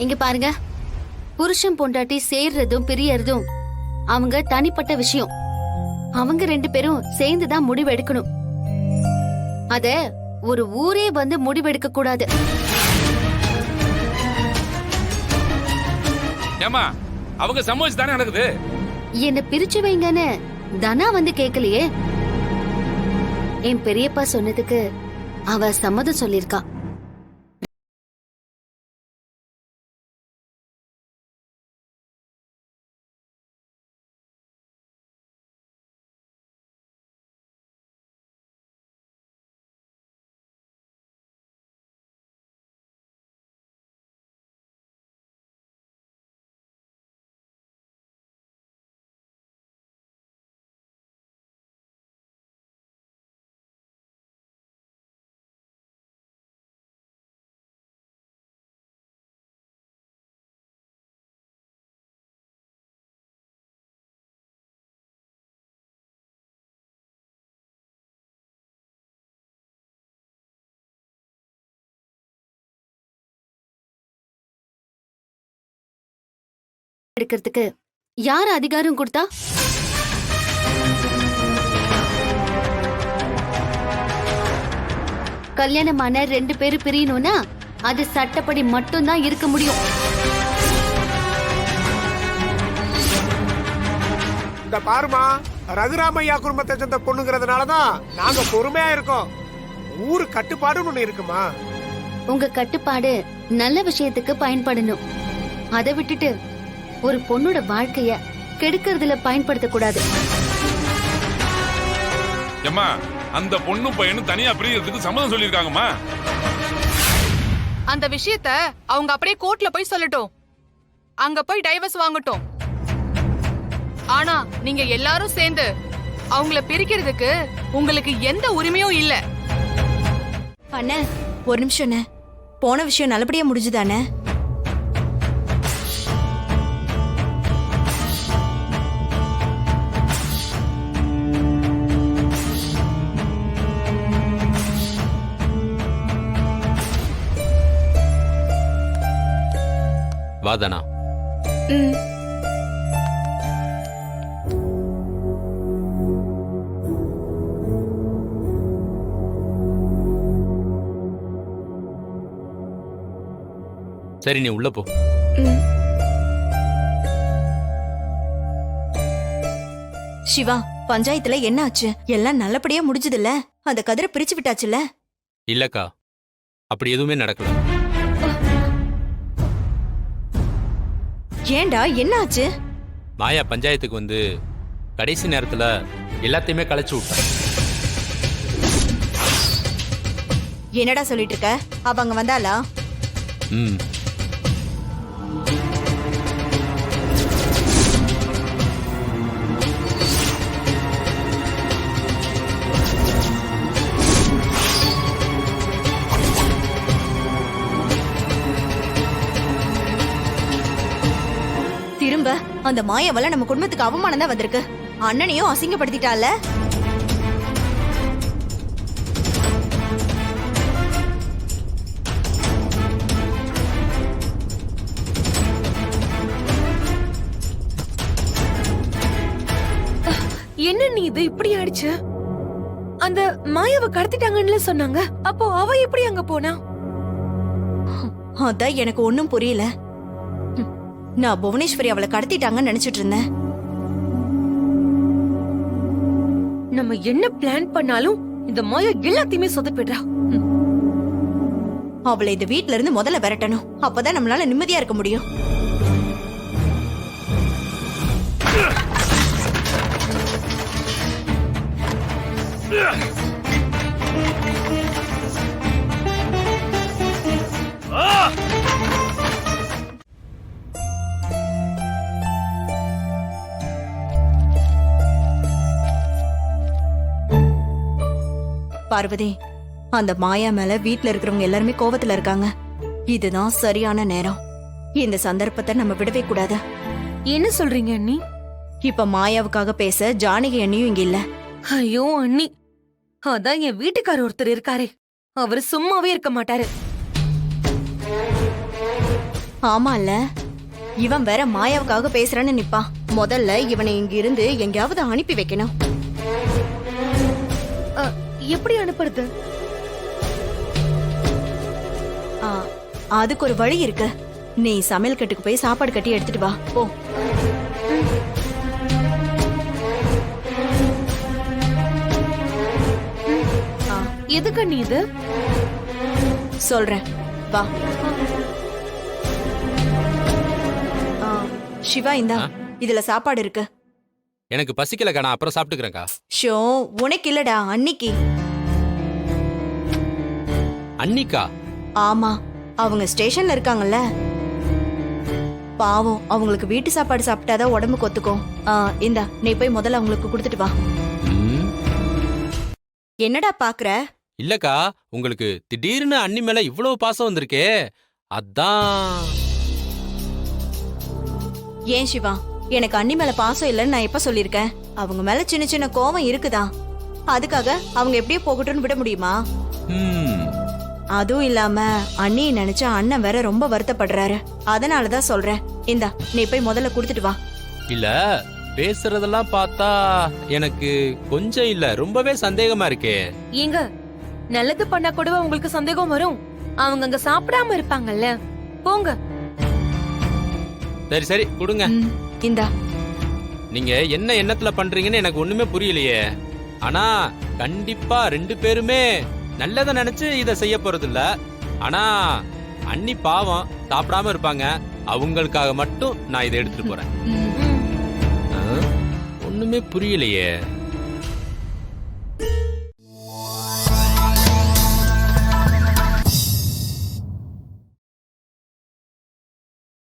இங்க பாருங்க, புருஷன் பொண்டாட்டி சேர்றதும் பிரியறதும் அவங்க தனிப்பட்ட விஷயம். அவங்க 2 பேரும் சேர்ந்துதான் முடிவு எடுக்கணும். அத ஒரு ஊரே வந்து முடிவெடுக்க கூடாது. ஏமா அவங்க சம்மதிச்சு தானே நடக்குது. என்ன பிரிச்சு வைங்கன்னு தனா வந்து கேக்கலையே. என் பெரியப்பா சொன்னதுக்கு அவ சம்மதம் சொல்லிருக்கா. எடுக்கிறதுக்கு யார் அதிகாரம் கொடுத்தா? கல்யாணமான 2 பேரும் பிரியணும்னா அது சட்டப்படி மட்டும்தான் இருக்க முடியும். இந்த பாருமா, ரகுராமையா குடும்பத்தை சேர்ந்த பொண்ணுங்கிறதுனாலதான் நாங்க பொறுமையா இருக்கோம். ஊரு கட்டுப்பாடுன்னு ஒண்ணு இருக்குமா? உங்க கட்டுப்பாடு நல்ல விஷயத்துக்கு பயன்படணும். அதை விட்டுட்டு ஒரு பொண்ணோட வாழ்க்கைய கெடுக்கிறதுல பயன்படுத்த கூடாது. ஏமா அந்த பொண்ணும் பையனும் தனியா பிரியறதுக்கு சம்மதம் சொல்லிருக்காங்கம்மா. அந்த விஷயத்த அவங்க அப்படியே கோர்ட்ல போய் சொல்லட்டும். அங்க போய் டைவர்ஸ் வாங்கட்டும். ஆனா நீங்க எல்லாரும் சேர்ந்து அவங்கள பிரிக்கிறதுக்கு உங்களுக்கு எந்த உரிமையும் இல்ல. அண்ணே, ஒரு நிமிஷம் அண்ணே. போன விஷயம் நல்லபடியா முடிஞ்சுதானே? வாதனா, சரி நீ உள்ள போ. சிவா, பஞ்சாயத்துல என்ன ஆச்சு? எல்லாம் நல்லபடியா முடிஞ்சதுல்ல? அந்த கதிரை பிரிச்சு விட்டாச்சுல? இல்லக்கா, அப்படி எதுவுமே நடக்கல. ஏண்டா, என்ன ஆச்சு? மாயா பஞ்சாயத்துக்கு வந்து கடைசி நேரத்துல எல்லாத்தையுமே கலைச்சு விட்டா. என்னடா சொல்லிட்டு இருக்க? அவங்க வந்தாளா? ம், திரும்ப அந்த மாயாவால நம்ம குடும்பத்துக்கு அவமானம் தான் வந்திருக்கு. அண்ணனையும் அசிங்கப்படுத்திட்டால. என்ன நீ இது இப்படி ஆயிடுச்சு? அந்த மாயாவை கடத்திட்டாங்கன்னு சொன்னாங்க. அப்போ அவ எப்படி அங்க போனா? அதான் எனக்கு ஒண்ணும் புரியல. நான் புவனேஸ்வரி அவளை கடத்திட்டாங்கன்னு நினைச்சிட்டு இருந்தேன். நம்ம என்ன பிளான் பண்ணாலும் இந்த மாயா எல்லாத்தையுமே சொதப்பிடுறா. அவளை இந்த வீட்ல இருந்து முதல்ல விரட்டணும். அப்பதான் நம்மளால நிம்மதியா இருக்க முடியும். பார்வதி, அந்த மாயா மேல வீட்ல இருக்கிறவங்க எல்லாருமே கோவத்துல இருக்காங்க. இதுதான் சரியான நேரம். இந்த சந்தர்ப்பத்தை நம்ம விடவே கூடாது. என்ன சொல்றீங்க அண்ணி? இப்ப மாயாவுக்காக பேச ஜானகி அண்ணியும் இங்க இல்ல. ஐயோ அண்ணி, அதான் என் வீட்டுக்காரர் ஒருத்தர் இருக்காரே, அவரு சும்மாவே இருக்க மாட்டாரு. ஆமால, இவன் வேற மாயாவுக்காக பேசுறேன்னு நிப்பான். முதல்ல இவனை இங்க இருந்து எங்கேயாவது அனுப்பி வைக்கணும். எப்படி அனுப்புறது? ஆ, அதுக்கு ஒரு வழி இருக்கு. நீ சமையல் கட்டுக்கு போய் சாப்பாடு கட்டி எடுத்துட்டு வா போ. எதுக்கு நீ இது? சொல்றேன் வா. ஆ, சிவா இந்தா, இதுல சாப்பாடு இருக்கு. எனக்கு பசிக்கலக்கா, நான் அப்புறம் சாப்பிட்டுக்கிறேன்க்கா. ஷோ, உனக்கு இல்லடா, அன்னிக்கு. அன்னிக்கா? ஆமா, அவங்க ஸ்டேஷன்ல இருக்காங்கல்ல. பாவம், அவங்களுக்கு வீட்டு சாப்பாடு சாப்பிட்டாதான் உடம்புக்கு ஒத்துக்கும். இந்தா, நீ போய் முதல்ல அவங்களுக்கு கொடுத்துட்டு வா. ம், என்னடா பாக்குற? இல்லக்கா, உங்களுக்கு திடீர்னு அண்ணி மேல இவ்வளவு பாசம் வந்திருக்கே, அதான். ஏன் சிவா, எனக்கு அண்ணி மேல பாசம் இல்லைன்னு நான் எப்ப சொல்லிருக்கேன்? அவங்க மேல சின்ன சின்ன கோவம் இருக்குதா, அதுக்காக அவங்க எப்படியோ போகட்டும்னு விட முடியுமா? ம், அதுவும் இல்லாம அண்ணியை நினைச்சா அண்ணன் வேற ரொம்ப வருத்தப்படுறாரு. அதனாலதான் சொல்றேன். இந்தா, நீ போய் முதல்ல கொடுத்துட்டு வா. இல்ல, பேசுறதெல்லாம் பார்த்தா எனக்கு கொஞ்சம் இல்ல ரொம்பவே சந்தேகமா இருக்கே. ஏங்க, நல்லது பண்ணா கூடவா உங்களுக்கு சந்தேகம் வரும்? அவங்க அங்க சாப்பிடாம இருப்பாங்கல்ல, போங்க. சரி சரி கொடுங்க. ம், இந்தா. நீங்க என்ன எண்ணத்துல பண்றீங்கன்னு எனக்கு ஒண்ணுமே புரியலையே. ஆனா கண்டிப்பா 2 பேருமே நல்லத நினைச்சு இத செய்ய போறது இல்ல. ஆனா அண்ணி பாவம் சாப்பிடாம இருப்பாங்க, அவங்களுக்காக மட்டும் நான் இதை எடுத்துட்டு போறேன். ம். ஒண்ணுமே புரியலையே.